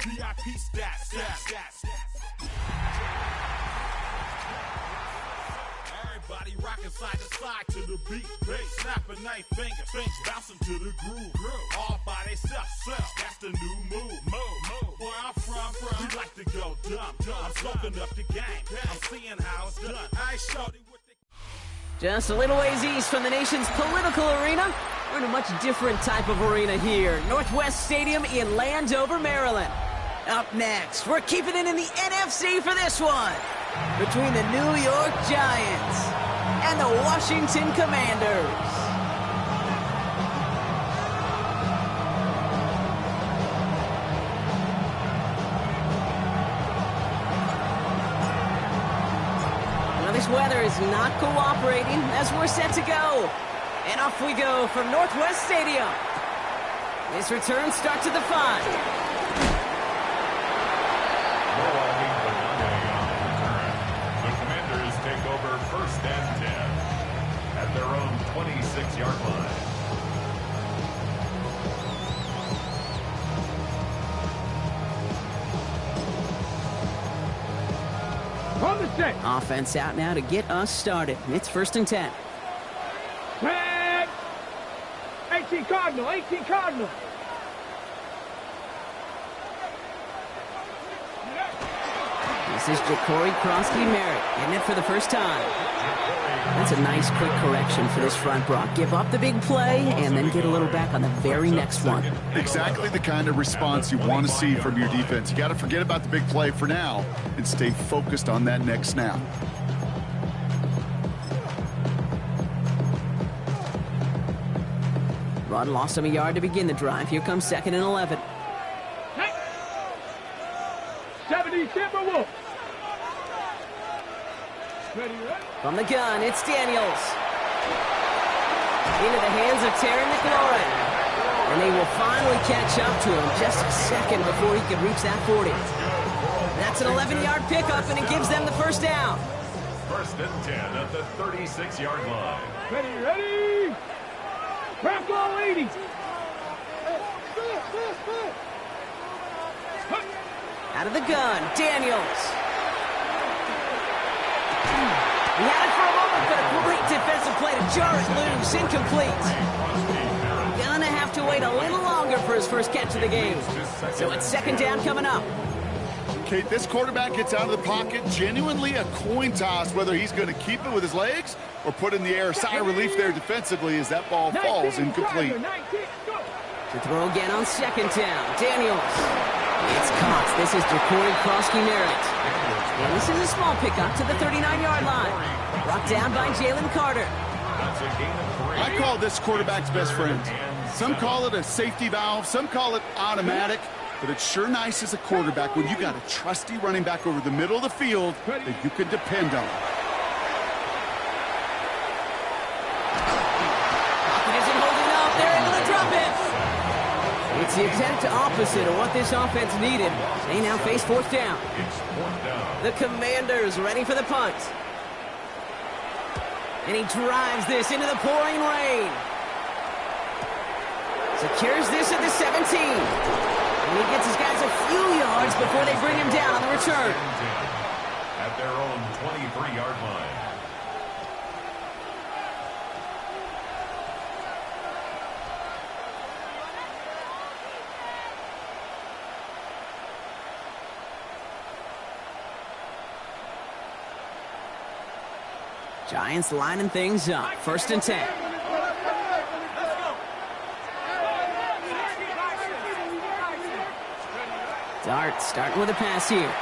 VIP stats. Everybody rocking side to side to the beat. Snapping night fingers, bouncing to the groove. All by themselves, that's the new move. Where I'm from, we like to go dumb. I'm soaking up the game. I'm seeing how it's done. I showed it with the... Just a little ways east from the nation's political arena, we're in a much different type of arena here. Northwest Stadium in Landover, Maryland. Up next, we're keeping it in the NFC for this one. Between the New York Giants and the Washington Commanders. Well, this weather is not cooperating as we're set to go. And off we go from Northwest Stadium. This return starts at the 5. First and 10 at their own 26-yard line. From the set. Offense out now to get us started. It's first and 10. 10. 18 Cardinal. This is Ja'Cory Krosky-Merritt getting it for the first time. That's a nice quick correction for this front, Brock. Give up the big play and then get a little back on the very next one. Exactly the kind of response you want to see from your defense. You got to forget about the big play for now and stay focused on that next snap. Run lost him a yard to begin the drive. Here comes 2nd and 11. 70 Timberwolves. From the gun, it's Daniels. Into the hands of Terry McLaurin. And they will finally catch up to him just a second before he can reach that 40. That's an 11-yard pickup, and it gives them the first down. First and 10 at the 36-yard line. Ready. Crack all 80. Out of the gun, Daniels. He had it for a moment, but a great defensive play to jar it loose. Incomplete. Gonna have to wait a little longer for his first catch of the game. So it's 2nd down coming up. Okay, this quarterback gets out of the pocket. Genuinely a coin toss whether he's going to keep it with his legs or put in the air. Sigh of relief there defensively as that ball falls incomplete. To throw again on 2nd down, Daniels. It's caught. This is Ja'Cory Krosky-Merritt. And this is a small pickup to the 39-yard line. Brought down by Jalen Carter. I call this quarterback's best friend. Some call it a safety valve. Some call it automatic. But it's sure nice as a quarterback when you got a trusty running back over the middle of the field that you can depend on. Pocket isn't holding up. They're able to drop it. It's the exact opposite of what this offense needed. They now face 4th down. The Commanders ready for the punt. And he drives this into the pouring rain. Secures this at the 17. And he gets his guys a few yards before they bring him down on the return. At their own 23-yard line. Giants lining things up. 1st and 10. Dart starting with a pass here.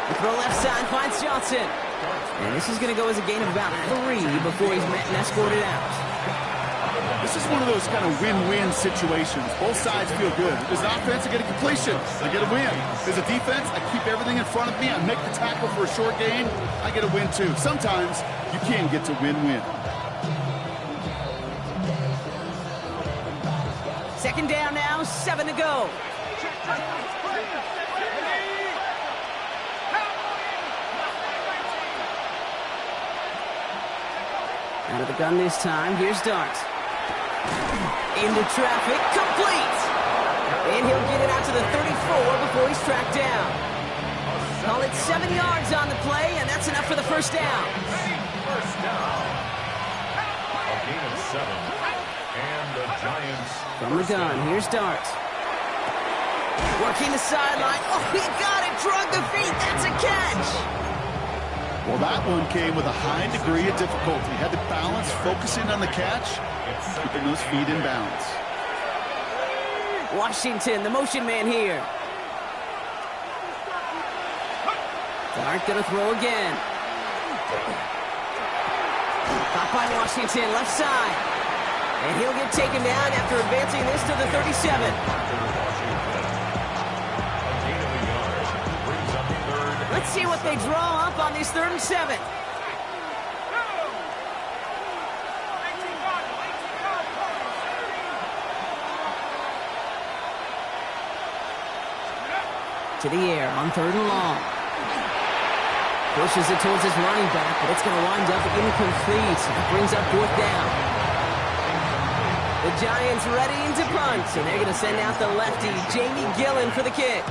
The throw left side finds Johnson. And this is going to go as a gain of about 3 before he's met and escorted out. This is one of those kind of win-win situations. Both sides feel good. As an offense, I get a completion. I get a win. As a defense, I keep everything in front of me. I make the tackle for a short gain. I get a win, too. Sometimes you can get to win-win. 2nd down now, 7 to go. Out of the gun this time. Here's Dart. Into traffic, complete! And he'll get it out to the 34 before he's tracked down. Call it 7 yards on the play, and that's enough for the first down. First down. A gain of 7. And the Giants. From the gun, here's Dart. Working the sideline. Oh, he got it. Drug the feet. That's a catch. Well, that one came with a high degree of difficulty. Had to balance, focusing on the catch, keeping those feet in bounds. Washington, the motion man here. Dart gonna throw again. Caught by Washington, left side. And he'll get taken down after advancing this to the 37. Let's see what they draw up on this 3rd and 7. To the air on 3rd and long. Pushes it towards his running back, but it's going to wind up incomplete. That brings up 4th down. The Giants ready to punt, and they're going to send out the lefty, Jamie Gillen, for the kick.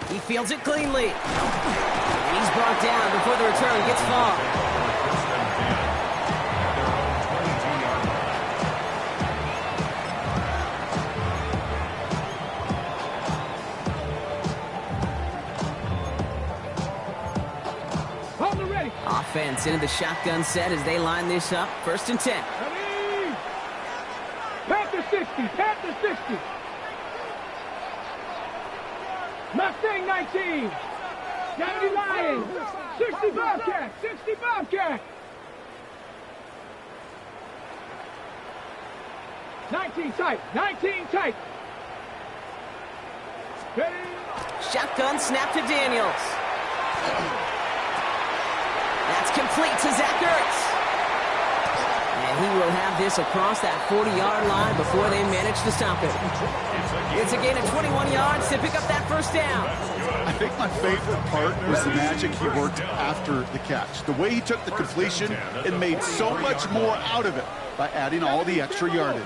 He fields it cleanly. And he's brought down before the return gets far. Offense into the shotgun set as they line this up. 1st and 10. Ready? Panther 60, Panther 60. Mustang 19. Deputy Lion. 60 Bobcat, 60 Bobcat. 19 tight, 19 tight. Ready? Shotgun snap to Daniels. That's complete to Zach Ertz. And he will have this across that 40-yard line before they manage to stop it. It's a gain of 21 yards to pick up that 1st down. I think my favorite part was the magic he worked after the catch. The way he took the completion and made so much more out of it by adding all the extra yardage.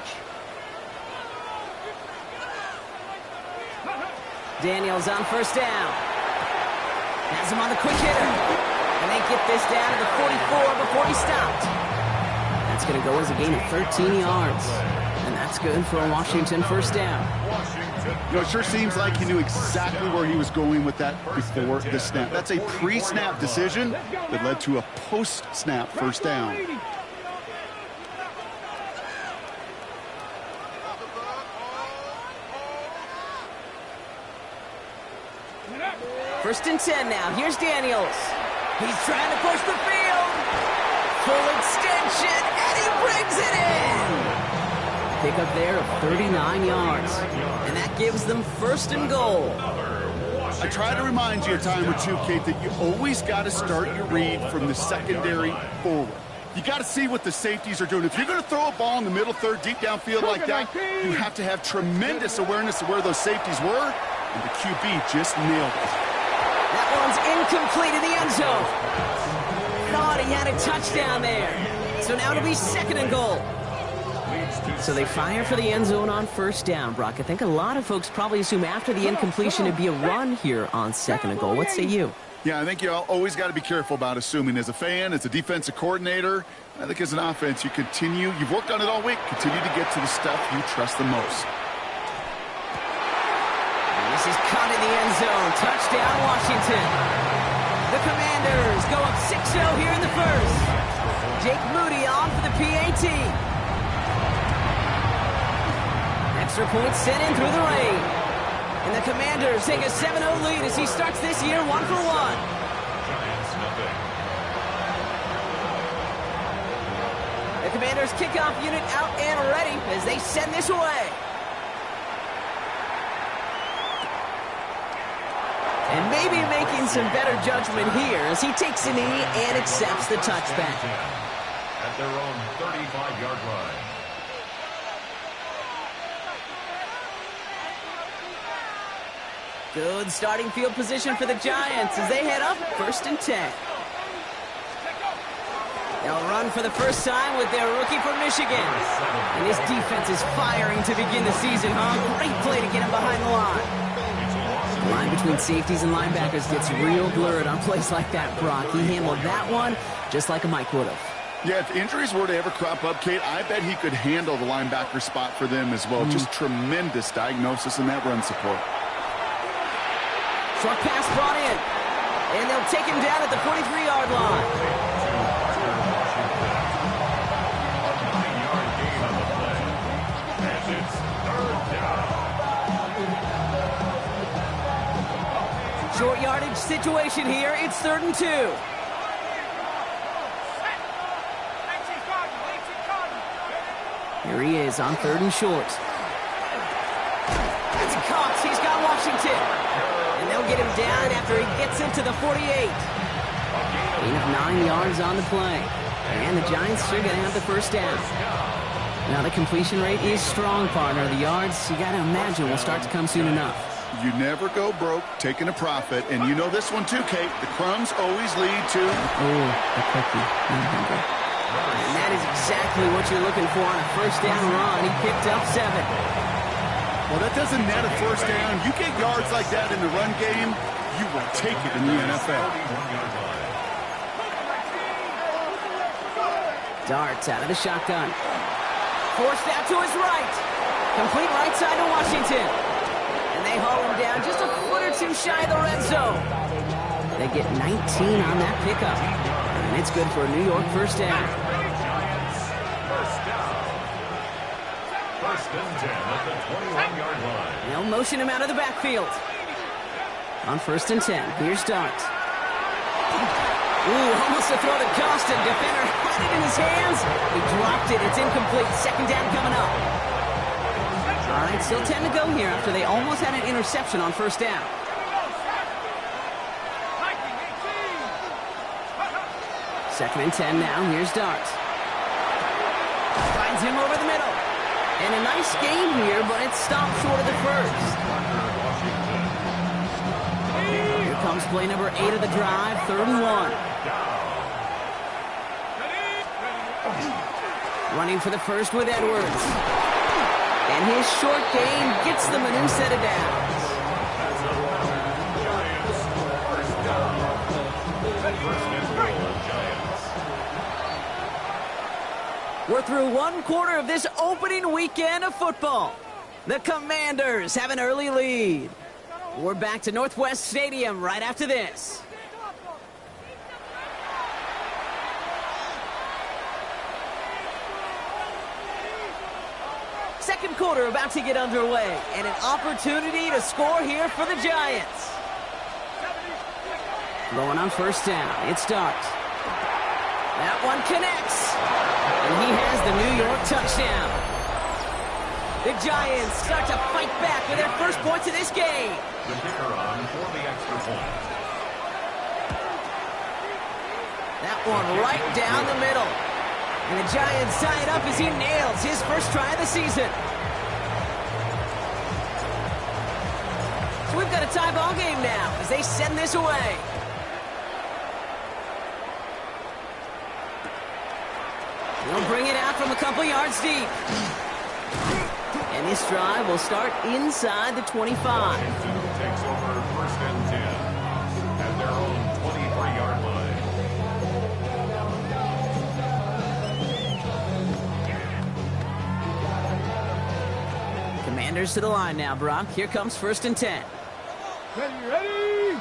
Daniels on 1st down. Has him on the quick hitter. And they get this down to the 44 before he stopped. That's going to go as a gain of 13 yards. And that's good for a Washington 1st down. You know, it sure seems like he knew exactly where he was going with that before the snap. That's a pre-snap decision that led to a post-snap 1st down. First and 10 now. Here's Daniels. He's trying to push the field. Full extension, and he brings it in. Pickup there of 39 yards. And that gives them 1st and goal. I try to remind you a time or two, Kate, that you always got to start your read from the secondary forward. You got to see what the safeties are doing. If you're going to throw a ball in the middle third, deep downfield like that, you have to have tremendous awareness of where those safeties were, and the QB just nailed it. That one's incomplete in the end zone. Thought he had a touchdown there. So now it'll be 2nd and goal. So they fire for the end zone on 1st down, Brock. I think a lot of folks probably assume after the incompletion it'd be a run here on 2nd and goal. What say you? Yeah, I think you always got to be careful about assuming. As a fan, as a defensive coordinator, I think as an offense, you've worked on it all week, continue to get to the stuff you trust the most. This is caught in the end zone. Touchdown, Washington. The Commanders go up 6-0 here in the 1st. Jake Moody on for the PAT. Extra point sent in through the rain. And the Commanders take a 7-0 lead as he starts this year 1-for-1. Giants nothing. The Commanders kickoff unit out and ready as they send this away. And maybe making some better judgment here as he takes a knee and accepts the touchback. At their own 35-yard line. Good starting field position for the Giants as they head up 1st and 10. They'll run for the first time with their rookie from Michigan. And this defense is firing to begin the season, huh? Great play to get him behind the line. The line between safeties and linebackers gets real blurred on plays like that, Brock. He handled that one just like a Mike would have. Yeah, if injuries were to ever crop up, Kate, I bet he could handle the linebacker spot for them as well. Just tremendous diagnosis in that run support. Short pass brought in. And they'll take him down at the 43-yard line. Short yardage situation here. It's 3rd and 2. Here he is on 3rd and short. It's Cox. He's got Washington. And they'll get him down after he gets into the 48. Gain of 9 yards on the play. And the Giants are going to have the first down. Now the completion rate is strong, partner. The yards, you got to imagine, will start to come soon enough. You never go broke taking a profit. And you know this one too, Kate. The crumbs always lead to... Oh, the cookie. And that is exactly what you're looking for on a first down run. He picked up 7. Well, that doesn't net a first down. You get yards like that in the run game, you will take it in the NFL. Darts out of the shotgun. Forced out to his right. Complete right side to Washington. And they haul him down just a foot or two shy of the red zone. They get 19 on that pickup. And it's good for a New York first down. First and 10 at the 21-yard line. They'll motion him out of the backfield. On 1st and 10, here's Dart. Ooh, almost a throw that cost him. Defender had it in his hands. He dropped it. It's incomplete. 2nd down coming up. All right, still 10 to go here after they almost had an interception on 1st down. 2nd and 10 now. Here's Dart. Finds him over the middle. And a nice game here, but it's stopped short of the first. Here comes play number 8 of the drive, 3rd and 1. Running for the first with Edwards. And his short gain gets them a new set of downs. We're through 1 quarter of this opening weekend of football. The Commanders have an early lead. We're back to Northwest Stadium right after this. Second quarter about to get underway, and an opportunity to score here for the Giants. Going on 1st down, it's Dart. That one connects. And he has the New York touchdown. The Giants start to fight back with their first points of this game. The kicker on for the extra point. That one right down the middle. And the Giants tie it up as he nails his first try of the season. So we've got a tie ball game now as they send this away. They'll bring it out from a couple yards deep. And this drive will start inside the 25. Takes over 1st and 10 at their own 23-yard line. Commanders to the line now, Brock. Here comes 1st and 10. Ready?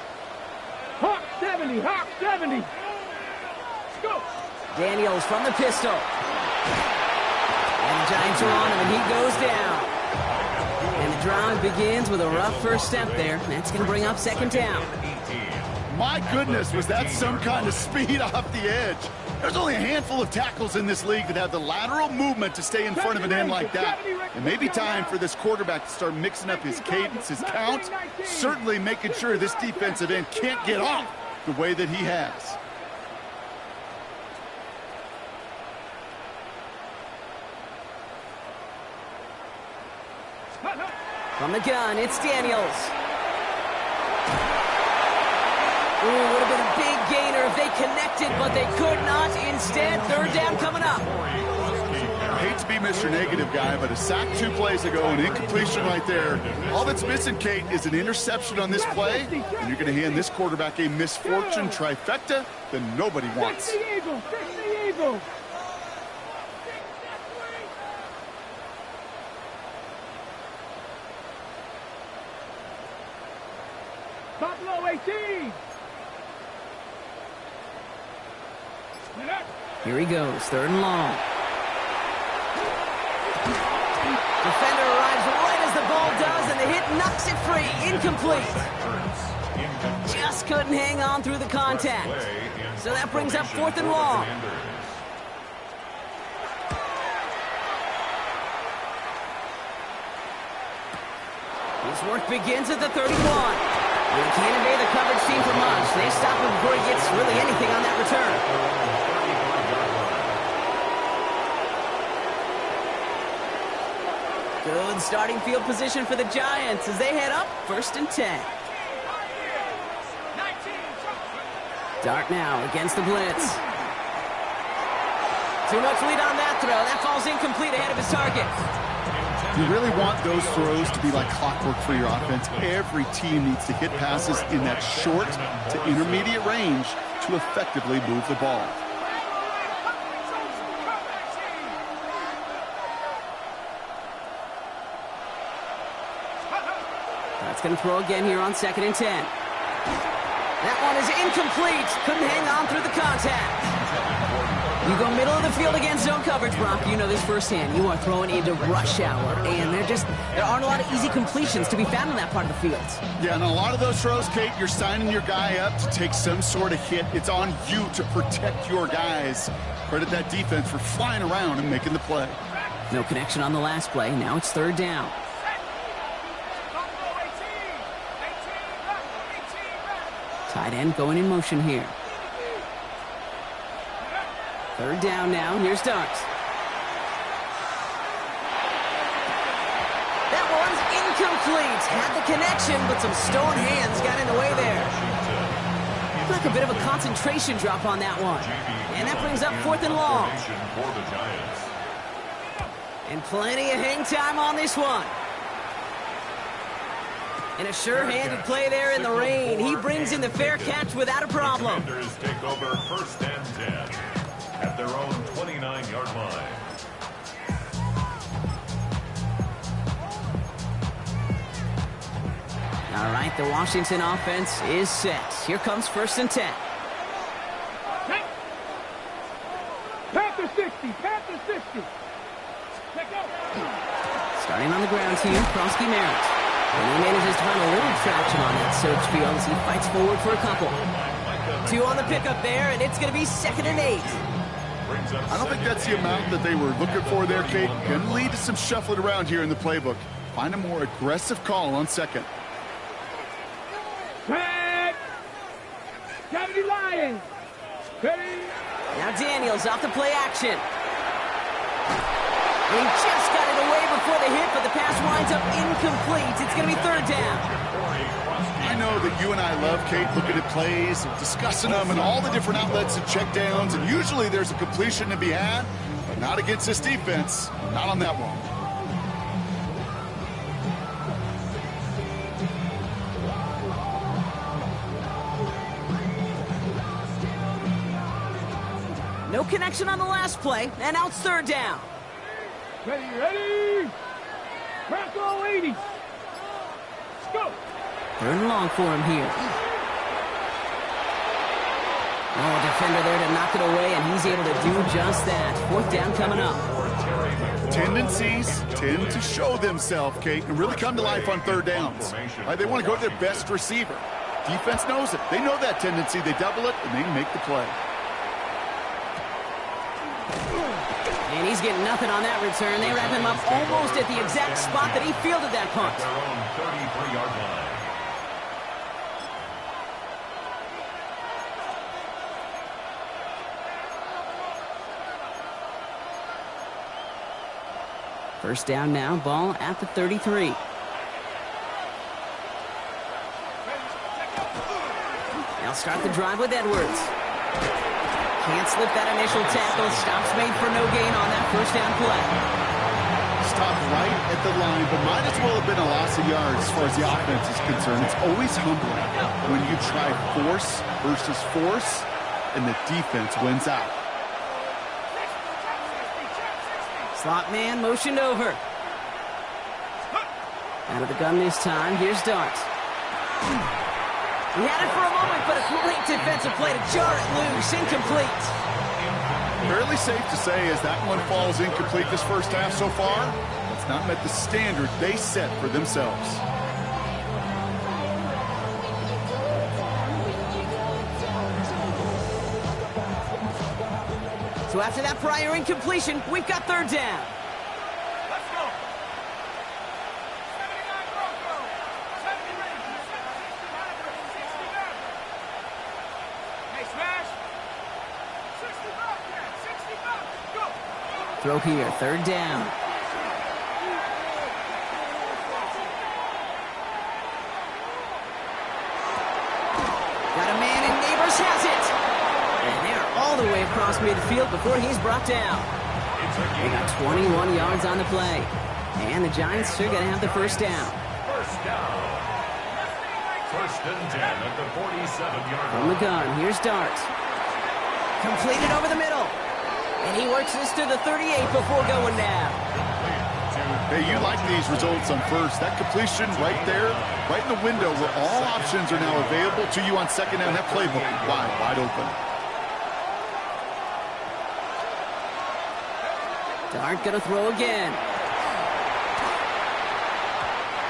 Hawk 70, Hawk 70. Let's go. Daniels from the pistol. And the Giants are on him, and he goes down. And the drive begins with a rough first step there. That's going to bring up 2nd down. My goodness, was that some kind of speed off the edge? There's only a handful of tackles in this league that have the lateral movement to stay in front of an end like that. It may be time for this quarterback to start mixing up his cadence, his count, certainly making sure this defensive end can't get off the way that he has. From the gun, it's Daniels. Ooh, would have been a big gainer if they connected, but they could not. Instead, third down coming up. I hate to be Mr. Negative guy, but a sack 2 plays ago, an incompletion right there. All that's missing, Kate, is an interception on this play, and you're going to hand this quarterback a misfortune trifecta that nobody wants. Fix the eagle! Fix the eagle! Buffalo 18! Here he goes, third and long. Defender arrives right as the ball does, and the hit knocks it free. Incomplete. Just couldn't hang on through the contact. So that brings up fourth and long. His work begins at the 31. They can't evade the coverage team for much. They stop him before he gets really anything on that return. Good starting field position for the Giants as they head up first and 10. Dart now against the blitz. Too much lead on that throw. That falls incomplete ahead of his target. You really want those throws to be like clockwork for your offense. Every team needs to hit passes in that short to intermediate range to effectively move the ball. That's going to throw again here on second and 10. That one is incomplete. Couldn't hang on through the contact. You go middle of the field against zone coverage, Brock. You know this firsthand. You are throwing into rush hour, and there aren't a lot of easy completions to be found in that part of the field. Yeah, and a lot of those throws, Kate, you're signing your guy up to take some sort of hit. It's on you to protect your guys. Credit that defense for flying around and making the play. No connection on the last play. Now it's third down. Tight end going in motion here. Third down now. Here's Dart. That one's incomplete. Had the connection, but some stone hands got in the way there. Like a bit of a concentration drop on that one. And that brings up fourth and long. And plenty of hang time on this one. And a sure-handed play there in the rain. He brings in the fair catch without a problem. Defenders take over first and 10 at their own 29-yard line. All right, the Washington offense is set. Here comes first and 10. Panther 60, Panther 60. Starting on the ground here, Krosky Merritt. And he manages to find a little traction on that search field as he fights forward for a couple. 2 on the pickup there, and it's going to be second and 8. I don't think that's the amount that they were looking for there, Kate. Going to lead to some shuffling around here in the playbook. Find a more aggressive call on second. Back. Deputy Lions. Ready. Now Daniels off the play action. He just got it away before the hit, but the pass winds up incomplete. It's going to be third down. I know that you and I love, Kate, looking at plays and discussing them and all the different outlets and checkdowns, and usually there's a completion to be had, but not against this defense. Not on that one. No connection on the last play, and now it's third down. Ready. Bronco 80. Let's go. Third and long for him here. Oh, defender there to knock it away, and he's able to do just that. Fourth down coming up. Tendencies tend to show themselves, Kate, and really come to life on third downs. Right? They want to go to their best receiver. Defense knows it. They know that tendency. They double it, and they make the play. And he's getting nothing on that return. They wrap him up almost at the exact spot that he fielded that punt. Their own 33-yard line. First down now, ball at the 33. They'll start the drive with Edwards. Can't slip that initial tackle. Stops made for no gain on that first down play. Stopped right at the line, but might as well have been a loss of yards as far as the offense is concerned. It's always humbling when you try force versus force, and the defense wins out. Slot man motioned over. Out of the gun this time. Here's Dart. He had it for a moment, but a great defensive play to jar it loose. Incomplete. Fairly safe to say as that one falls incomplete this first half so far, it's not met the standard they set for themselves. So after that prior incompletion, we've got third down. Let's go. 79 Bronco. 70 Hey, smash. 60 go. Throw here, third down. Got a man and Neighbors has it. And they're all the way across midfield before he's brought down. They got 21 yards on the play. And the Giants are going to have the first down. First down. First and 10 at the 47-yard From the gun, here's Dart. Completed over the middle. And he works this to the 38 before going down. Hey, you like these results on first. That completion right there, right in the window where all options are now available to you on second down. That playbook wide open. Dart gonna throw again.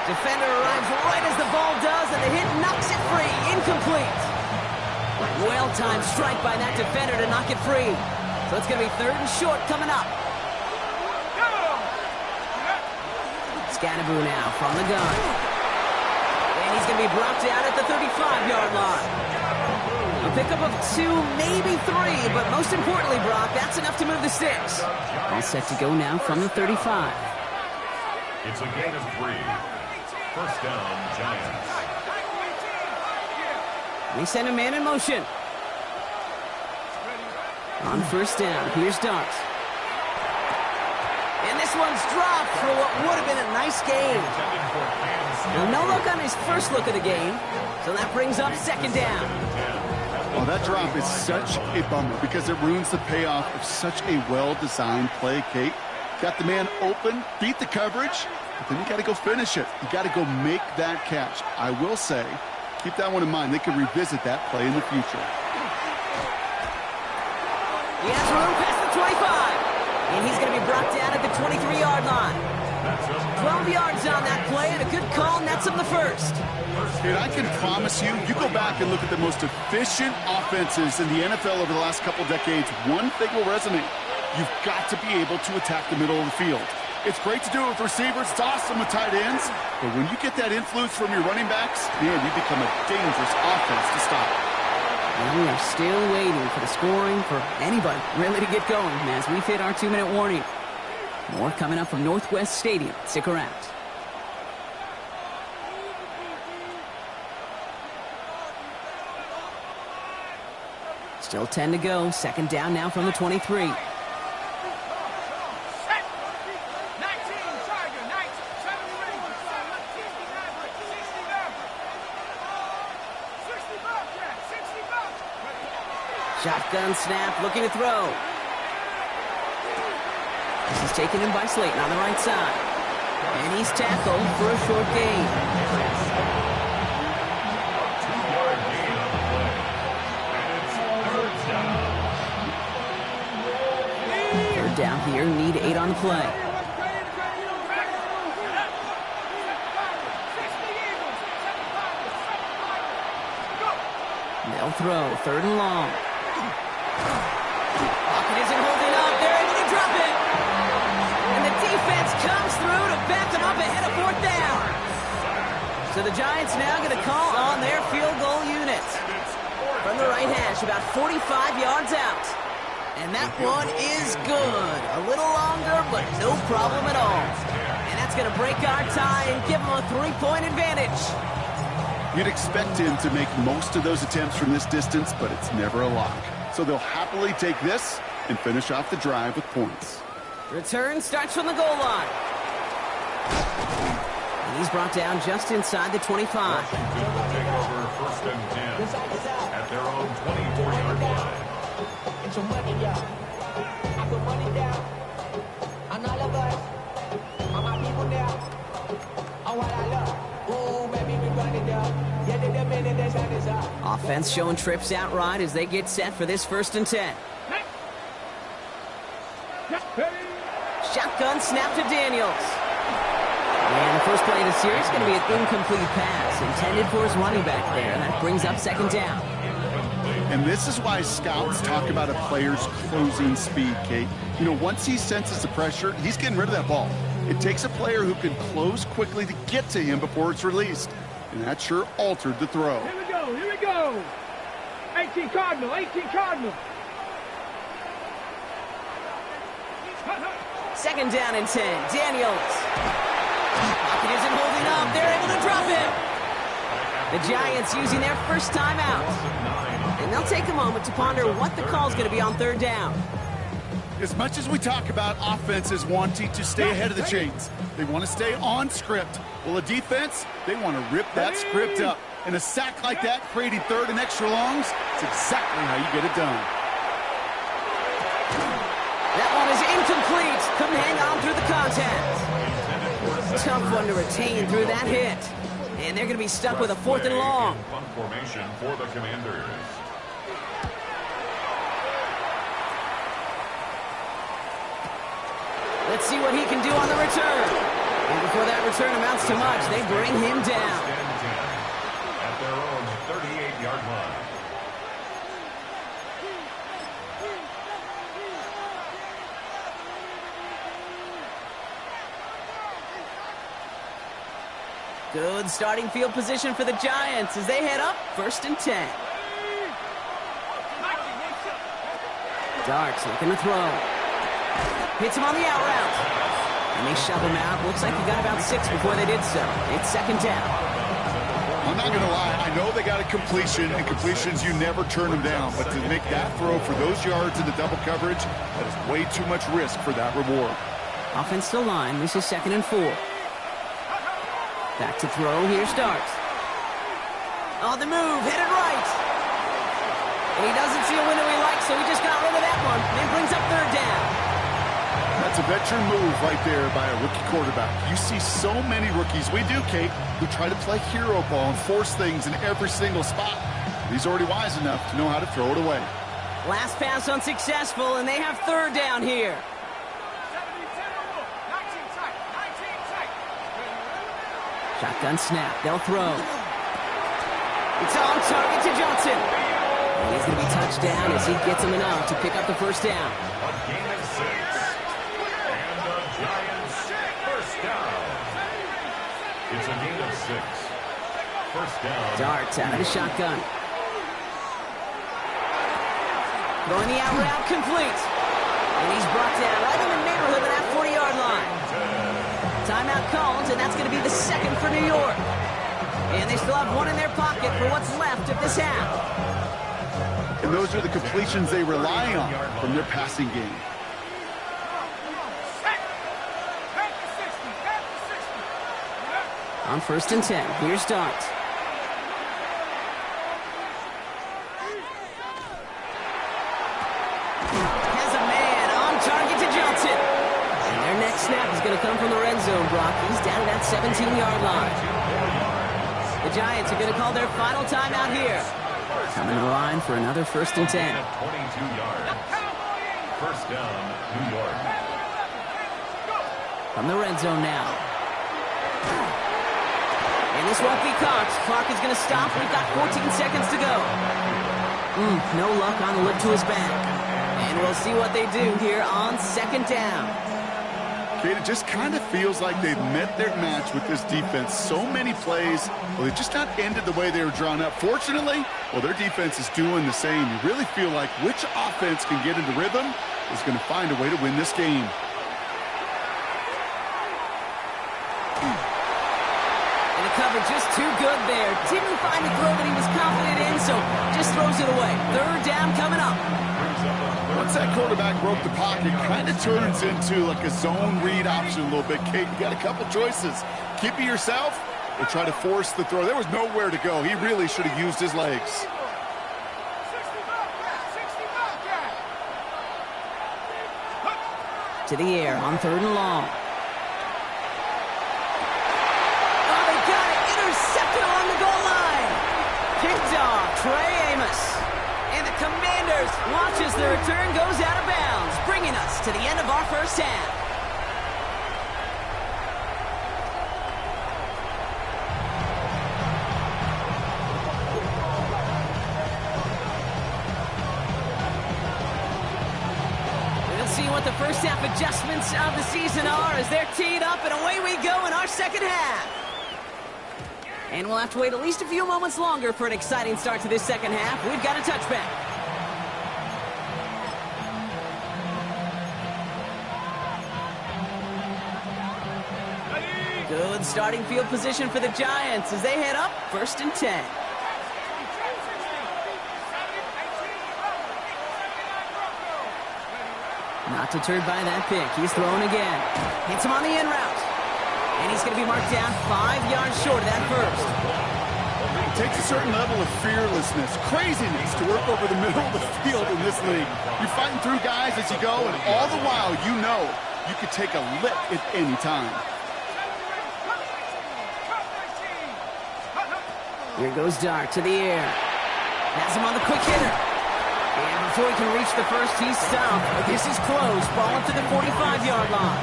Defender arrives right as the ball does, and the hit knocks it free. Incomplete. Well-timed strike by that defender to knock it free. So it's gonna be third and short coming up. Scannaboo now from the gun. And he's gonna be brought down at the 35-yard line. A pickup of 2, maybe 3, but most importantly, Brock, that's enough to move the sticks. All set to go now from the 35. It's a gain of 3. First down, Giants. They send a man in motion. On first down, here's Dart. And this one's dropped for what would have been a nice game. Now, no look on his first look of the game, so that brings up second down. Well, that drop is such a bummer because it ruins the payoff of such a well-designed play, Kate. Got the man open, beat the coverage, but then you got to go finish it. You got to go make that catch. I will say, keep that one in mind. They can revisit that play in the future. He has room past the 25. And he's going to be brought down at the 23-yard line. 12 yards on that play, and a good call nets him the first. And I can promise you, you go back and look at the most efficient offenses in the NFL over the last couple decades, one thing will resonate. You've got to be able to attack the middle of the field. It's great to do it with receivers. It's awesome with tight ends. But when you get that influence from your running backs, man, you become a dangerous offense to stop. And we are still waiting for the scoring for anybody really to get going as we've hit our 2-minute warning. More coming up from Northwest Stadium. Stick around. Still 10 to go. Second down now from the 23. Shotgun snap, looking to throw. This is taken in by Slayton on the right side. And he's tackled for a short gain. 2-yard gain on the play. And it's third down. Third down here, need 8 on the play. They'll throw, third and long. Pocket isn't holding up. They're able to drop it. And the defense comes through to back them up ahead of fourth down. So the Giants now going to call on their field goal unit. From the right hash, about 45 yards out. And that one is good. A little longer, but no problem at all. And that's going to break our tie and give them a 3-point advantage. You'd expect him to make most of those attempts from this distance, but it's never a lock. so they'll happily take this and finish off the drive with points. Return starts from the goal line. And he's brought down just inside the 25. Washington will take over 1st and 10 at their own 24-yard line. It's your money, y'all. I put money down on all of us, on my people now, on what I love. Ooh, baby, we run it up. Yeah, the minute the sun is up. Offense showing trips out right as they get set for this 1st and 10. Shotgun snap to Daniels. And the first play of the series is going to be an incomplete pass intended for his running back there. And that brings up 2nd down. And this is why scouts talk about a player's closing speed, Kate. You know, once he senses the pressure, he's getting rid of that ball. It takes a player who can close quickly to get to him before it's released. And that sure altered the throw. Here we go, here we go. 18 Cardinal, 18 Cardinal. 2nd down and 10. Daniels. Pocket isn't holding up. They're able to drop it. The Giants using their first timeout. And they'll take a moment to ponder what the call is going to be on 3rd down. As much as we talk about offenses wanting to stay ahead of the chains, they want to stay on script. Well, a defense, they want to rip that script up. And a sack like that, creating 3rd and extra longs, it's exactly how you get it done. That one is incomplete. Couldn't hang on through the contact. Tough one to retain through that hit. And they're going to be stuck with a 4th and long. Punt formation for the Commanders. Let's see what he can do on the return. And before that return amounts to much, they bring him down. 1st and 10 at their own 38-yard line. Good starting field position for the Giants as they head up 1st and 10. Darts looking to throw. Hits him on the out route. And they shove him out. Looks like he got about 6 before they did so. It's 2nd down. I'm not going to lie. I know they got a completion, and completions, you never turn them down. But to make that throw for those yards in the double coverage, that is way too much risk for that reward. Offensive line. This is 2nd and 4. Back to throw. Here starts. On the move. Headed right. And he doesn't see a window he likes, so he just got rid of that one. And brings up 3rd down. That's a veteran move right there by a rookie quarterback. You see so many rookies, we do, Kate, who try to play hero ball and force things in every single spot. He's already wise enough to know how to throw it away. Last pass unsuccessful, and they have 3rd down here. 19 tight, 19 tight. Shotgun snap. They'll throw. It's on target to Johnson. And he's going to be touched down as he gets him enough to pick up the 1st down. A gain of 6. And the Giants 1st down. It's a gain of 6. 1st down. Darts out of the shotgun. Throwing the out route complete. And he's brought down right in the neighborhood of that 40-yard line. Timeout called, and that's going to be the 2nd for New York. And they still have 1 in their pocket for what's left of this half. And those are the completions they rely on from their passing game. On 1st and 10, here's Darts. Has a man on target to Johnson. And their next snap is going to come from the red zone, Brock. He's down at that 17-yard line. The Giants are going to call their final timeout here. Coming to the line for another 1st and 10. 22 yards. 1st down, New York. From the red zone now. And this won't be caught. Clock is going to stop. We've got 14 seconds to go. No luck on the look to his back. And we'll see what they do here on 2nd down. Kate, it just kind of feels like they've met their match with this defense. So many plays, well, they've just not ended the way they were drawn up. Fortunately, well, their defense is doing the same. You really feel like which offense can get into rhythm is going to find a way to win this game. And the cover just too good there. Didn't find the throw that he was confident in, so just throws it away. Third down coming up. Once that quarterback broke the pocket, kind of turns into like a zone read option a little bit, Kate. You got a couple choices. Keep it yourself or try to force the throw. There was nowhere to go. He really should have used his legs. To the air on third and long. Oh, they got it. Intercepted along the goal line. Picked off Trey Amos. And the Commanders watch as the return goes out of bounds, bringing us to the end of our first half. What the first half adjustments of the season are as they're teed up, and away we go in our second half. And we'll have to wait at least a few moments longer for an exciting start to this second half. We've got a touchback. Good starting field position for the Giants as they head up 1st and 10. Not deterred by that pick. He's throwing again. Hits him on the in route. And he's going to be marked down 5 yards short of that first. It takes a certain level of fearlessness, craziness to work over the middle of the field in this league. You're fighting through guys as you go, and all the while you know you could take a lick at any time. Here goes Dart to the air. Has him on the quick hitter. And before he can reach the first, he's stopped. But this is close. Ball up to the 45-yard line.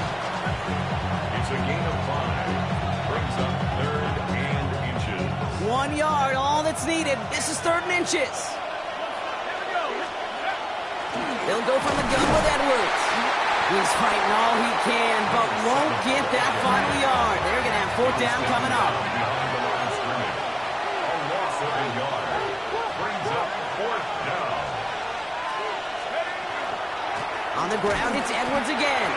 It's a gain of 5. Brings up 3rd and inches. 1 yard, all that's needed. This is 3rd and inches. They'll go from the gun with Edwards. He's fighting all he can, but won't get that final yard. They're going to have 4th down coming up. Beyond the line of scrimmage. A loss of a yard. Brings up 4th down. On the ground, it's Edwards again.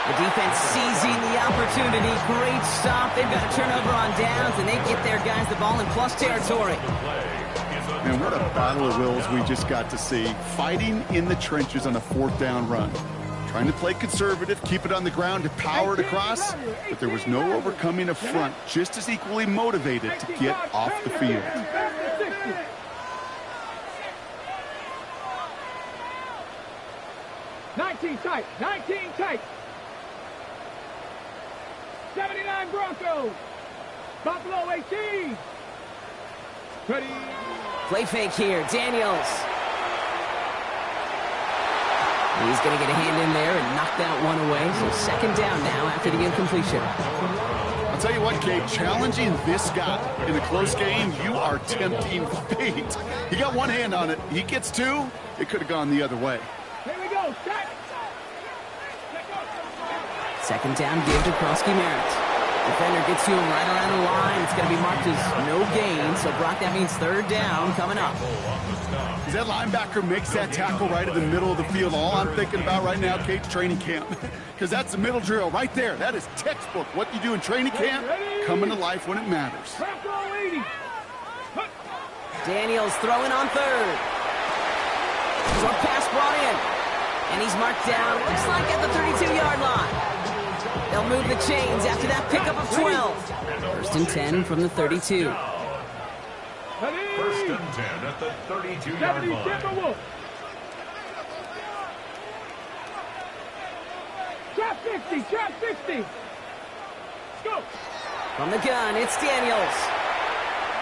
The defense seizing the opportunity. Great stop. They've got a turnover on downs, and they get their guys the ball in plus territory. Man, what a battle of wills we just got to see. Fighting in the trenches on a 4th down run. Trying to play conservative, keep it on the ground to power it across, but there was no overcoming a front just as equally motivated to get off the field. 19 tight, 19 tight. 79 Broncos. Buffalo 18. Ready. Play fake here, Daniels. He's going to get a hand in there and knock that one away. So 2nd down now after the incompletion. I'll tell you what, Kate, challenging this guy in a close game, you are tempting fate. He got one hand on it. He gets 2. It could have gone the other way. Here we go. Set. 2nd down give to Krosky Merritt. Defender gets to him right around the line. It's going to be marked as no gain. So, Brock, that means 3rd down coming up. As that linebacker makes that tackle right in the middle of the field, all I'm thinking about right now, Kate, training camp. Because that's the middle drill right there. That is textbook. What you do in training camp, coming to life when it matters. Daniels throwing on 3rd. Short pass brought in. And he's marked down, looks like at the 32-yard line. They'll move the chains after that pickup of 12. 1st and 10 from the 32. 1st and 10 at the 32-yard line. Trap 50, trap 50. Let's go. From the gun, it's Daniels.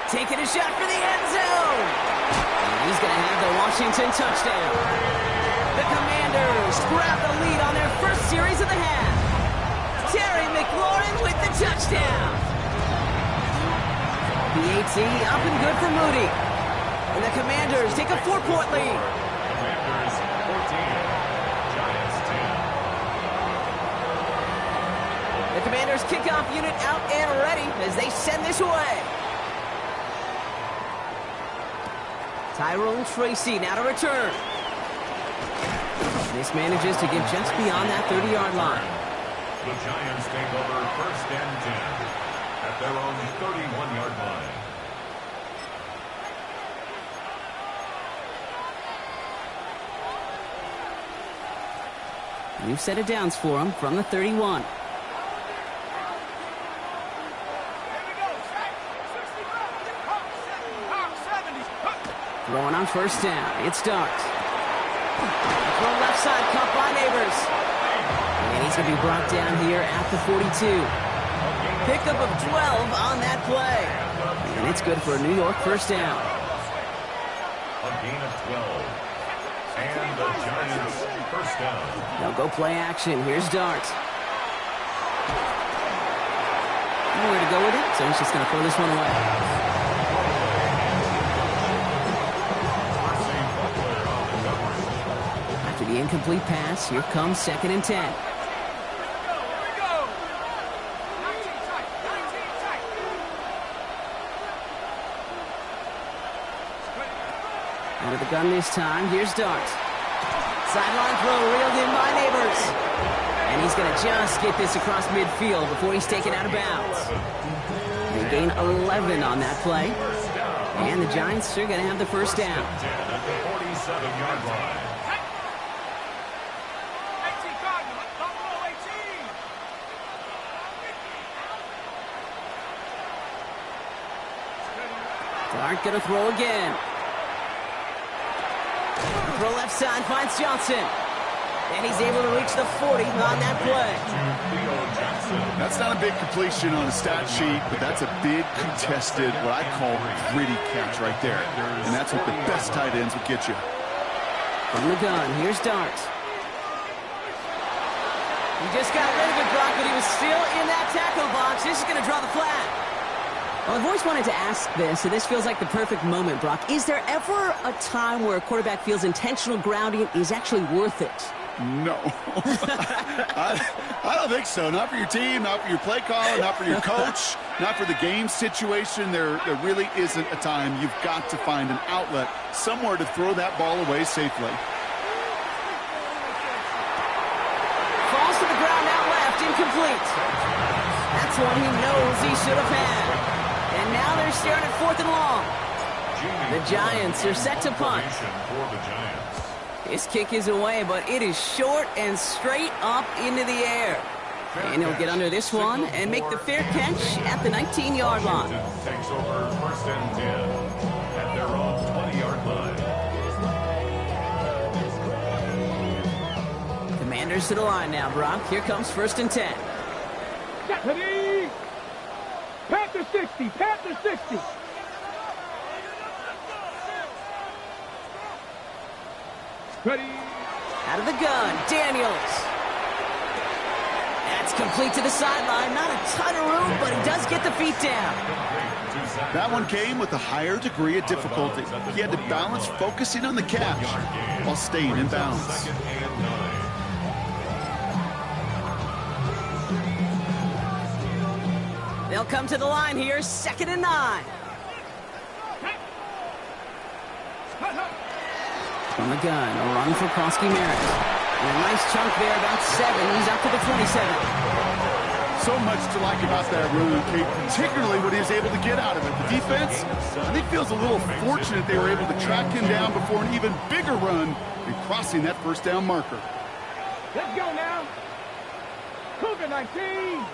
Taking a shot for the end zone. And he's going to have the Washington touchdown. The Commanders grab the lead on their first series of the half. Terry McLaurin with the touchdown. PAT up and good for Moody. And the Commanders take a 4-point lead. Commanders 14, Giants 10. The Commanders kickoff unit out and ready as they send this away. Tyrone Tracy now to return. This manages to get just beyond that 30-yard line. The Giants take over 1st and 10. at their own 31-yard line. New set of downs for him from the 31. Throwing on first down. It starts. Throw left side, caught by Neighbors. And he's going to be brought down here at the 42. Pickup of 12 on that play. And it's good for a New York first down. A gain of 12. And the Giants first down. They'll go play action. Here's Dart. Nowhere to go with it, so he's just going to throw this one away. After the incomplete pass, here comes 2nd and 10. Out of the gun this time. Here's Dart. Sideline throw reeled in by Neighbors. And he's going to just get this across midfield before he's taken out of bounds. They gain 11 on that play. And the Giants are going to have the first down. At the 47-yard line. Dart going to throw again. Throw left side, finds Johnson. And he's able to reach the 40 on that play. That's not a big completion on a stat sheet, but that's a big contested, what I call gritty catch right there. And that's what the best tight ends will get you. From the gun, here's Dart. He just got rid of it, Brock, but he was still in that tackle box. This is going to draw the flag. Well, I've always wanted to ask this, and this feels like the perfect moment, Brock. Is there ever a time where a quarterback feels intentional grounding is actually worth it? No. I don't think so. Not for your team, not for your play caller, not for your coach, not for the game situation. There really isn't a time. You've got to find an outlet, somewhere to throw that ball away safely. Falls to the ground out left, incomplete. That's one he knows he should have had. And now they're staring at 4th and long. The Giants are set to punt. His kick is away, but it is short and straight up into the air. And he'll get under this one and make the fair catch at the 19-yard line. Takes over 1st and 10 at their own 20-yard line. Commanders to the line now, Brock. Here comes 1st and 10. Deputy! Panther 60! Panther 60! Ready? Out of the gun, Daniels. That's complete to the sideline. Not a ton of room, but he does get the feet down. That one came with a higher degree of difficulty. He had to balance focusing on the catch while staying in bounds. They'll come to the line here, 2nd and 9. From the gun, a run for Krosky Merritt. And a nice chunk there, about 7. He's up to the 27. So much to like about that run, Kate, particularly what he was able to get out of it. The defense, I think, feels a little fortunate they were able to track him down before an even bigger run and crossing that first down marker. Let's go now. Cougar 19.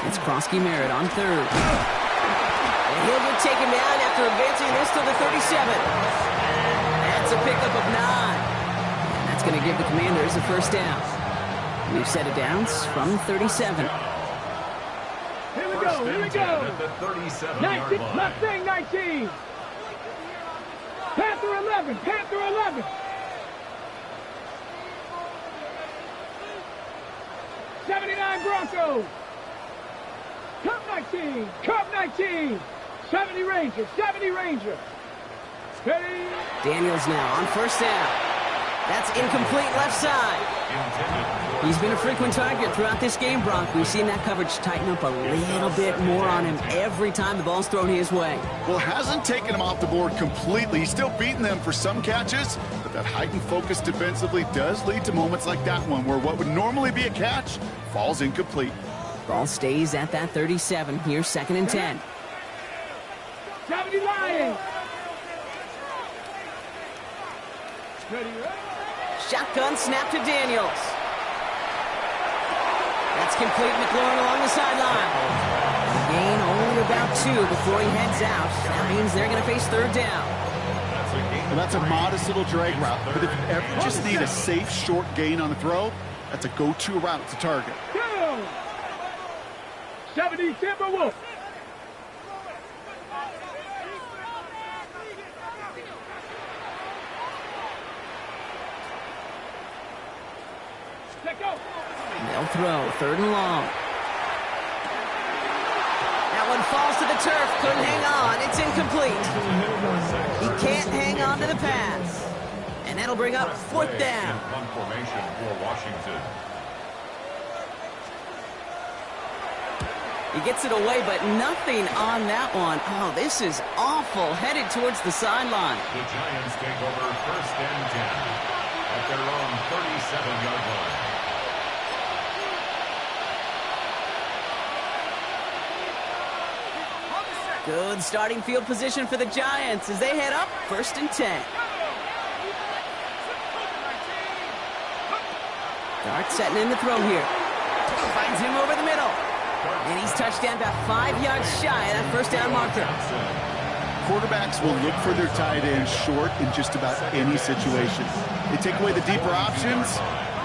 It's Krosky Merritt on 3rd. And he'll get taken down after advancing this to the 37. That's a pickup of 9. And that's going to give the Commanders a first down. New set of downs from 37. Here we go, here we go. At the 37-yard line. Mustang 19. Panther 11, Panther 11. 79 Broncos. Cub 19, Cub 19. 70 Ranger, 70 Ranger. Ready? Daniels now on first down. That's incomplete left side. He's been a frequent target throughout this game, Brock. We've seen that coverage tighten up a little bit more on him every time the ball's thrown his way. Well, hasn't taken him off the board completely. He's still beating them for some catches, but That heightened focus defensively does lead to moments like that one where what would normally be a catch falls incomplete. Ball stays at that 37. Here's 2nd and 10. 70 Lions. Shotgun snap to Daniels. That's complete. McLaurin along the sideline. Gain only about 2 before he heads out. That means they're going to face 3rd down. Well, that's a modest little drag route, but if you ever just need a safe, short gain on the throw, that's a go-to route to target. 70 Timberwolves. They'll throw 3rd and long. That one falls to the turf. Couldn't hang on. It's incomplete. He can't hang on to the pass. And that'll bring up 4th down. Punt formation for Washington. He gets it away, but nothing on that one. Oh, this is awful. Headed towards the sideline. The Giants take over 1st and 10 at their own 37-yard line. Good starting field position for the Giants as they head up 1st and 10. Dart setting in the throw here. Finds him over the middle. And he's touched down about 5 yards shy of that 1st down marker. Quarterbacks will look for their tight end short in just about any situation. They take away the deeper options.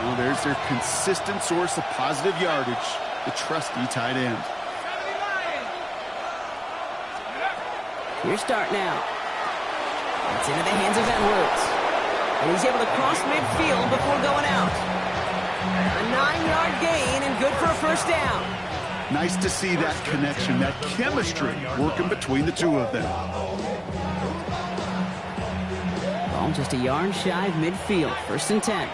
Well, there's their consistent source of positive yardage, the trusty tight end. Here's Dart now. It's into the hands of Edwards. And he's able to cross midfield before going out. A 9-yard gain and good for a 1st down. Nice to see that connection, that chemistry working between the two of them. Ball just a yard shy of midfield. 1st and 10.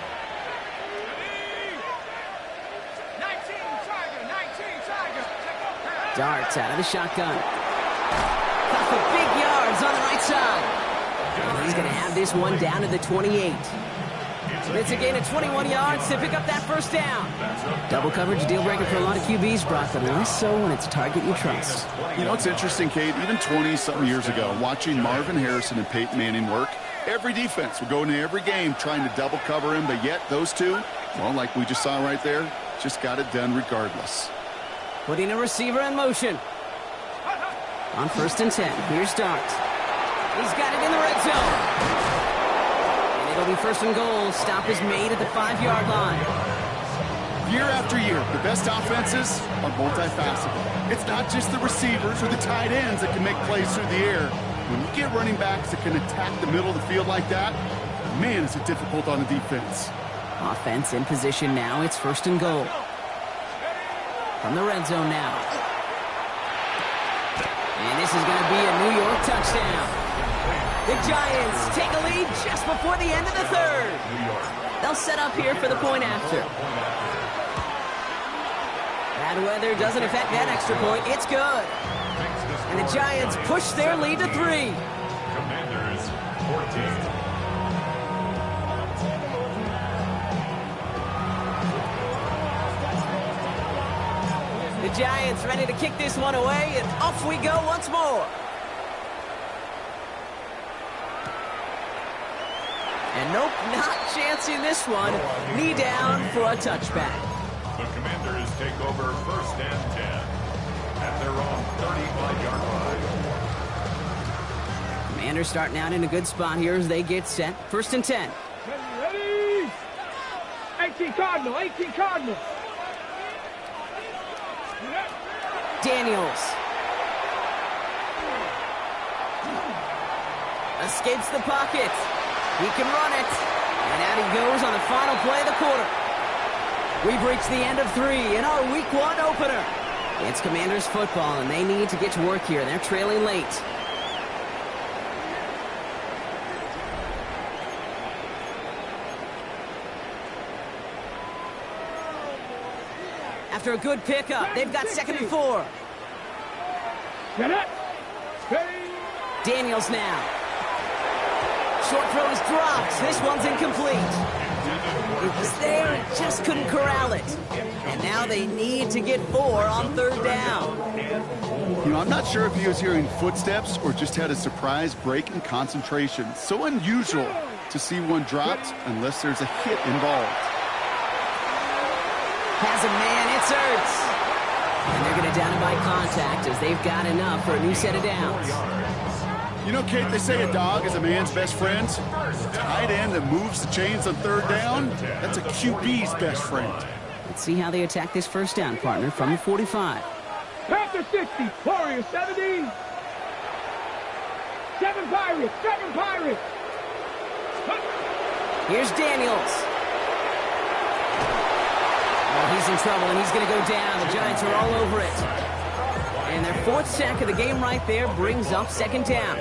Darts out of the shotgun. Couple big yards on the right side. He's going to have this one down to the 28. It's a gain of 21 yards to pick up that 1st down. Double coverage deal breaker for a lot of QBs, Brock, but less so when it's a target you trust. You know, it's interesting, Kate, even 20-something years ago, watching Marvin Harrison and Peyton Manning work, every defense would go into every game trying to double cover him, but yet those two, well, like we just saw right there, just got it done regardless. Putting a receiver in motion. On 1st and 10, here's Dart. He's got it in the red zone. And it'll be 1st and goal. Stop is made at the 5-yard line. Year after year, the best offenses are multifaceted. It's not just the receivers or the tight ends that can make plays through the air. When you get running backs that can attack the middle of the field like that, man, is it difficult on the defense. Offense in position now. It's 1st and goal. From the red zone now. And this is going to be a New York touchdown. The Giants take a lead just before the end of the 3rd. They'll set up here for the point after. Bad weather doesn't affect that extra point. It's good. And the Giants push their lead to 3. Commanders 14. The Giants ready to kick this one away, and off we go once more. And nope, not chancing this one. Knee down for a touchback. The Commanders take over 1st and 10 at their own 35-yard line. Commanders starting out in a good spot here as they get set. 1st and 10. Ready? 18 Cardinal, 18 Cardinal. Daniels. Escapes the pocket. He can run it. And out he goes on the final play of the quarter. We've reached the end of 3 in our Week 1 opener. It's Commanders football, and they need to get to work here. They're trailing late. After a good pickup, they've got 2nd and 4. Get it. Daniels now. Short throw is dropped. This one's incomplete. It was there, just couldn't corral it. And now they need to get 4 on 3rd down. You know, I'm not sure if he was hearing footsteps or just had a surprise break in concentration. So unusual to see one dropped unless there's a hit involved. Has a man, it's Ertz. And they're going to down him by contact as they've got enough for a new set of downs. You know, Kate, they say a dog is a man's best friend. Tight end that moves the chains on 3rd down, that's a QB's best friend. Let's see how they attack this 1st down, partner, from the 45. Panther 60, Warriors 70. 7 Pirates, 7 Pirates. Here's Daniels. Oh, he's in trouble, and he's going to go down. The Giants are all over it. And their 4th sack of the game right there brings up 2nd down.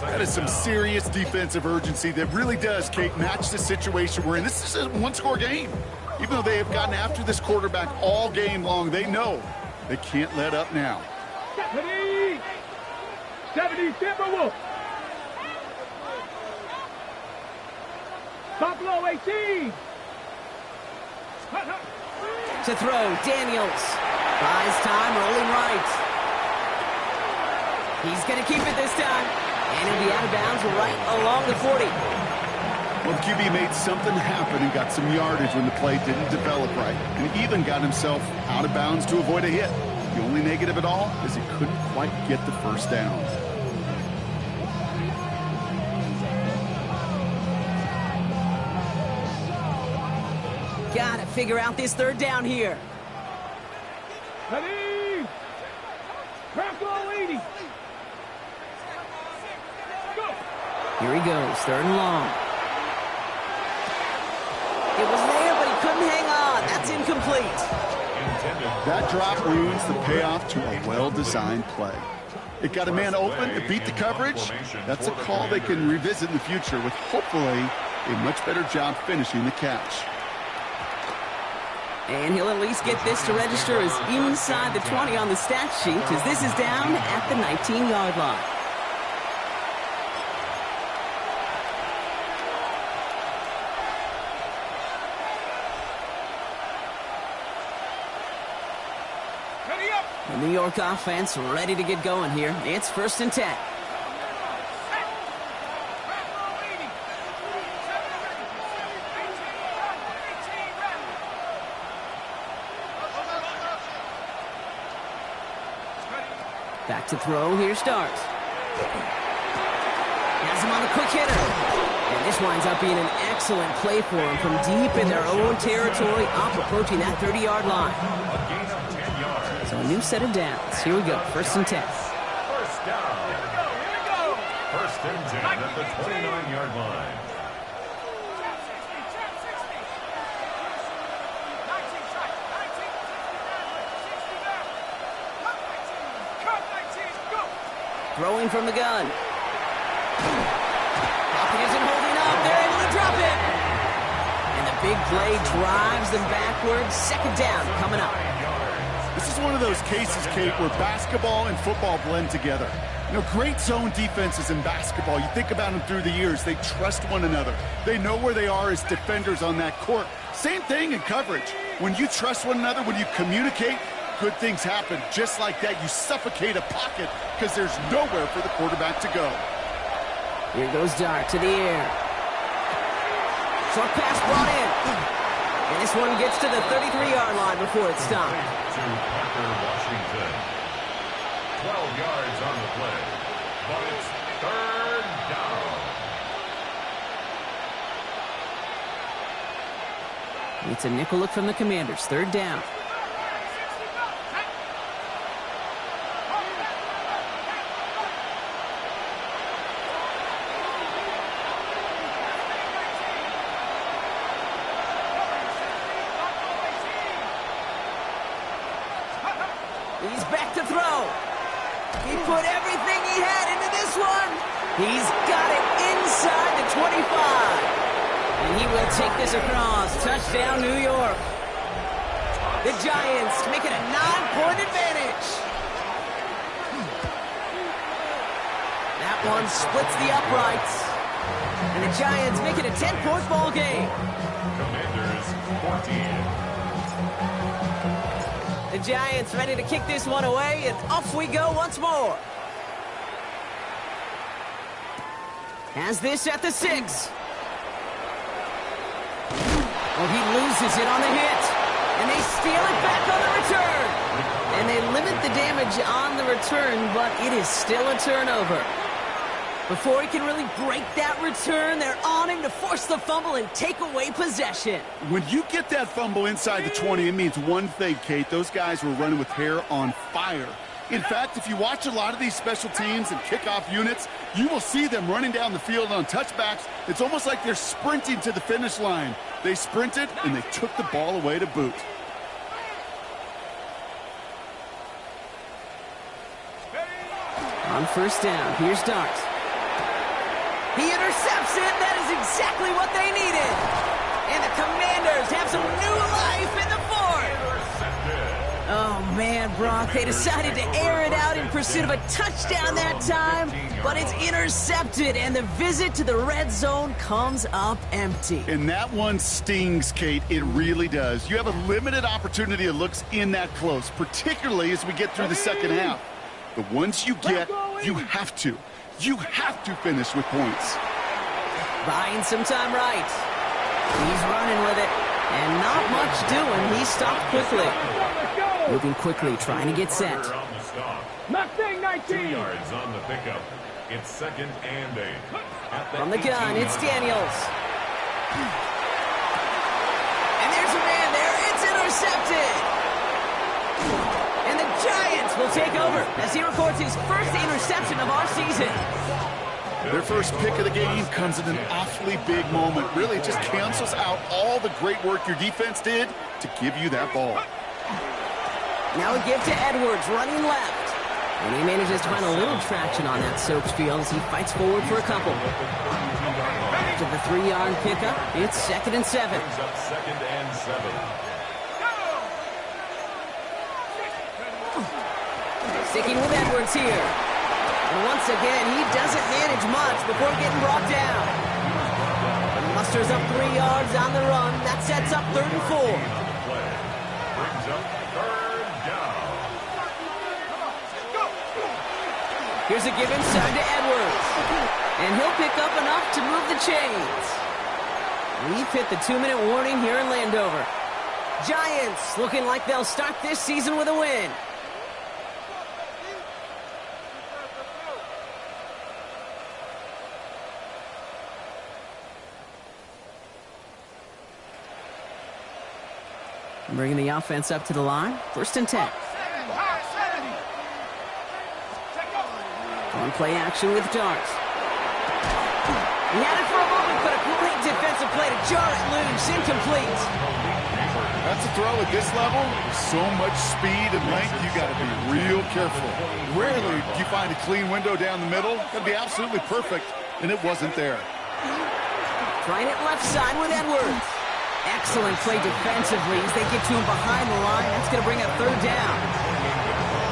That is some serious defensive urgency that really does, Kate, match the situation we're in. This is a one-score game. Even though they have gotten after this quarterback all game long, they know they can't let up now. 70 Timberwolves. Buffalo 18. To throw, Daniels. Buys time, rolling right. He's going to keep it this time. And he'll be out of bounds right along the 40. Well, the QB made something happen and got some yardage when the play didn't develop right. And he even got himself out of bounds to avoid a hit. The only negative at all is he couldn't quite get the 1st down. Got to figure out this 3rd down here. Ready? Crackle 80. Go. Here he goes, 3rd and long. It was there, but he couldn't hang on. That's incomplete. That drop ruins the payoff to a well-designed play. It got a man open, it beat the coverage. That's a call they can revisit in the future with hopefully a much better job finishing the catch. And he'll at least get this to register as inside the 20 on the stat sheet as this is down at the 19-yard line. The New York offense ready to get going here. It's 1st and 10. Back to throw. Here starts. Has him on the quick hitter. And this winds up being an excellent play for him from deep in their own territory, up approaching that 30-yard line. So a new set of downs. Here we go. 1st and 10. 1st down. Here we go. 1st and 10 at the 29-yard line. Throwing from the gun. Pocket isn't holding up. They're able to drop it. And the big play drives them backwards. 2nd down coming up. This is one of those cases, Kate, where basketball and football blend together. You know, great zone defenses in basketball. You think about them through the years. They trust one another. They know where they are as defenders on that court. Same thing in coverage. When you trust one another, when you communicate, good things happen. Just like that, you suffocate a pocket because there's nowhere for the quarterback to go. Here goes Dart to the air. Short pass brought in. And this one gets to the 33-yard line before it's stopped. To Parker, Washington. 12 yards on the play. But it's 3rd down. It's a nickel look from the Commanders. 3rd down. He's back to throw. He put everything he had into this one. He's got it inside the 25. And he will take this across. Touchdown, New York. The Giants make it a 9-point advantage. That one splits the uprights. And the Giants make it a 10-point ball game. Commanders 14. The Giants ready to kick this one away, and off we go once more. Has this at the 6. Oh, he loses it on the hit. And they steal it back on the return. And they limit the damage on the return, but it is still a turnover. Before he can really break that return, they're on him to force the fumble and take away possession. When you get that fumble inside the 20, it means one thing, Kate. Those guys were running with hair on fire. In fact, if you watch a lot of these special teams and kickoff units, you will see them running down the field on touchbacks. It's almost like they're sprinting to the finish line. They sprinted, and they took the ball away to boot. On first down, here's Dart. He intercepts it. That is exactly what they needed. And the Commanders have some new life in the fourth. Oh, man, Brock, they decided to air it out in pursuit of a touchdown that time, but it's intercepted, and the visit to the red zone comes up empty. And that one stings, Kate. It really does. You have a limited opportunity of looks in that close, particularly as we get through the second half. But once you get, you have to finish with points. Buying some time right. He's running with it, and not much doing. He stopped quickly. Moving quickly, trying to get set. Mustang 19. 2 yards on the pickup. It's 2nd and 8. From the gun, it's Daniels. And there's a man there. It's intercepted. And the Giants will take over as he records his first interception of our season. Their first pick of the game comes at an awfully big moment. Really just cancels out all the great work your defense did to give you that ball. Now a give to Edwards, running left. And he manages to find a little traction on that soaked field as he fights forward for a couple. To the 3-yard pickup, it's 2nd and 7. Brings up 2nd and 7. Sticking with Edwards here. And once again, he doesn't manage much before getting brought down. Musters up 3 yards on the run. That sets up 3rd and 4. Brings up 3rd down. Here's a give inside to Edwards. And he'll pick up enough to move the chains. We've hit the 2-minute warning here in Landover. Giants looking like they'll start this season with a win. Bringing the offense up to the line. 1st and 10. On play action with Dart. He had it for a moment, but a great defensive play to jar it loose. Incomplete. That's a throw at this level. With so much speed and length, you got to be real careful. Rarely do you find a clean window down the middle. Got to be absolutely perfect, and it wasn't there. Trying it left side with Edwards. Excellent play defensively as they get to him behind the line. That's going to bring up 3rd down.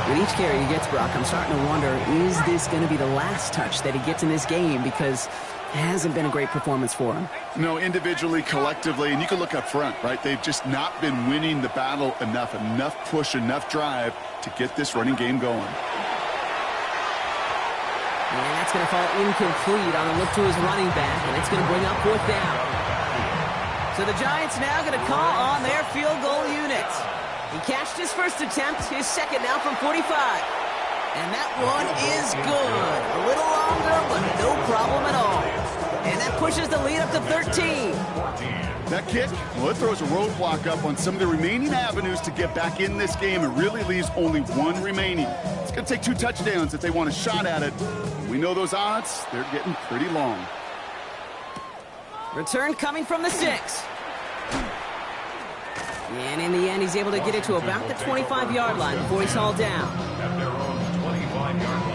With each carry he gets, Brock, I'm starting to wonder, is this going to be the last touch that he gets in this game? Because it hasn't been a great performance for him. No, individually, collectively, and you can look up front, right? They've just not been winning the battle enough push, enough drive to get this running game going. And that's going to fall incomplete on a look to his running back, and it's going to bring up 4th down. So the Giants now going to call on their field goal unit. He cashed his first attempt, his second now from 45. And that one is good. A little longer, but no problem at all. And that pushes the lead up to 13. That kick, well, it throws a roadblock up on some of the remaining avenues to get back in this game. It really leaves only one remaining. It's going to take 2 touchdowns if they want a shot at it. We know those odds, they're getting pretty long. Return coming from the 6. And in the end, he's able to get it to about the 25-yard line before he's hauled down. At their own 25-yard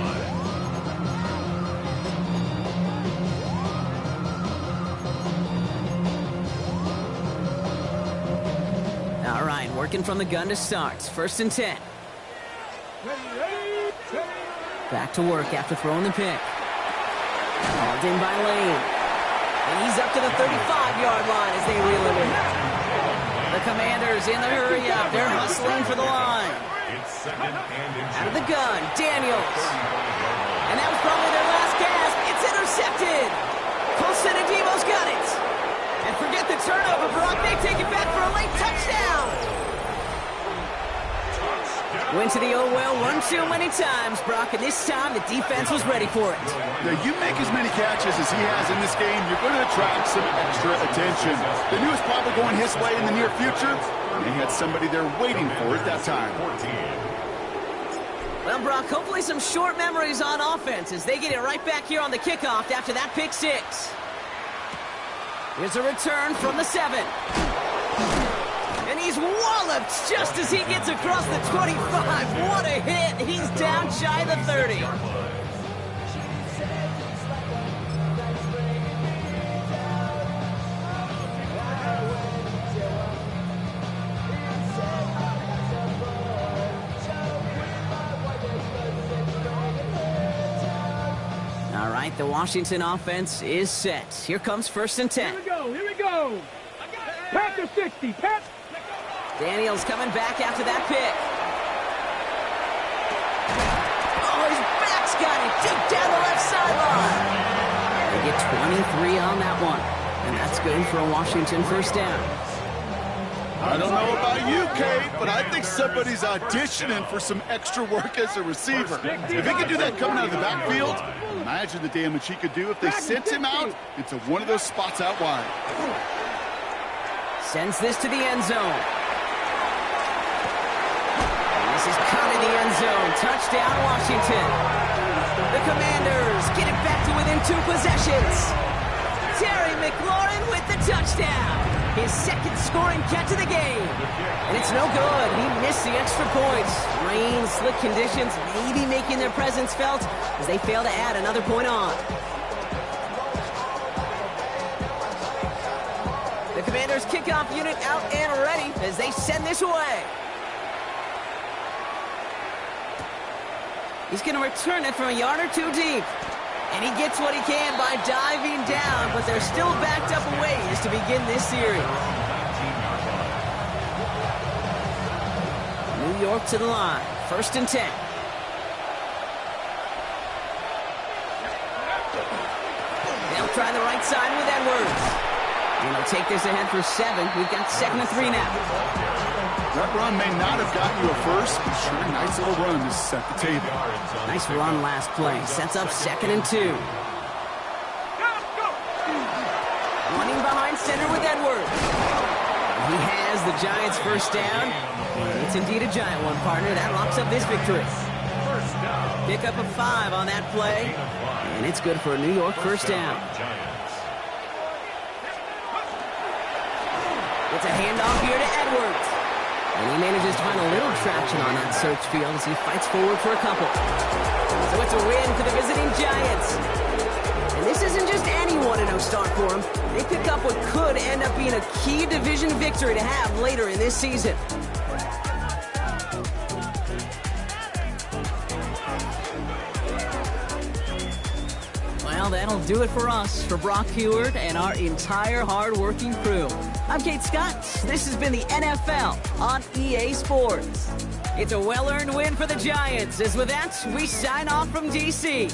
line. All right, working from the gun to start. 1st and 10. Back to work after throwing the pick. Hauled in by Lane. And he's up to the 35-yard line as they reel him in. The Commanders in the hurry up. They're hustling for the line. Out of the gun, Daniels. And that was probably their last gasp. It's intercepted. Colson and Devo's got it. And forget the turnover, Brock. They take it back for a late touchdown. Went to the oh-well run too many times, Brock, and this time the defense was ready for it. Now, you make as many catches as he has in this game, you're going to attract some extra attention. They knew it was probably going his way in the near future, and they had somebody there waiting for it that time. Well, Brock, hopefully some short memories on offense as they get it right back here on the kickoff after that pick six. Here's a return from the 7. And he's walloped just as he gets across the 25. What a hit. He's down shy of the 30. All right, the Washington offense is set. Here comes 1st and 10. Here we go. Pat to 60, Pat. Daniels coming back after that pick. Oh, his back's got it deep down the left sideline. They get 23 on that one. And that's good for a Washington 1st down. I don't know about you, Kate, but I think somebody's auditioning for some extra work as a receiver. If he could do that coming out of the backfield, imagine the damage he could do if they sent him out into one of those spots out wide. Sends this to the end zone. And this is caught in the end zone. Touchdown, Washington. The Commanders get it back to within 2 possessions. Terry McLaurin with the touchdown. His 2nd scoring catch of the game. And it's no good. He missed the extra points. Rain, slick conditions, maybe making their presence felt as they fail to add another point on. The Commanders' kickoff unit out and ready as they send this away. He's going to return it from a yard or 2 deep. And he gets what he can by diving down, but they're still backed up a ways to begin this series. New York to the line. 1st and 10. They'll try the right side with Edwards. And they'll take this ahead for 7. We've got 2nd and 3 now. That run may not have gotten you a first, but sure, a nice little run to set the table. Nice run last play. Sets up 2nd and 2. Running behind center with Edwards. He has the Giants' 1st down. It's indeed a giant one, partner. That locks up this victory. Pick up a 5 on that play. And it's good for a New York 1st down. It's a handoff here to Edwards. And he manages to find a little traction on that search field as he fights forward for a couple. So it's a win for the visiting Giants. And this isn't just any 1-0 start for them. They pick up what could end up being a key division victory to have later in this season. Well, that'll do it for us, for Brock Heward and our entire hard-working crew. I'm Kate Scott. This has been the NFL on EA Sports. It's a well-earned win for the Giants, as with that, we sign off from D.C.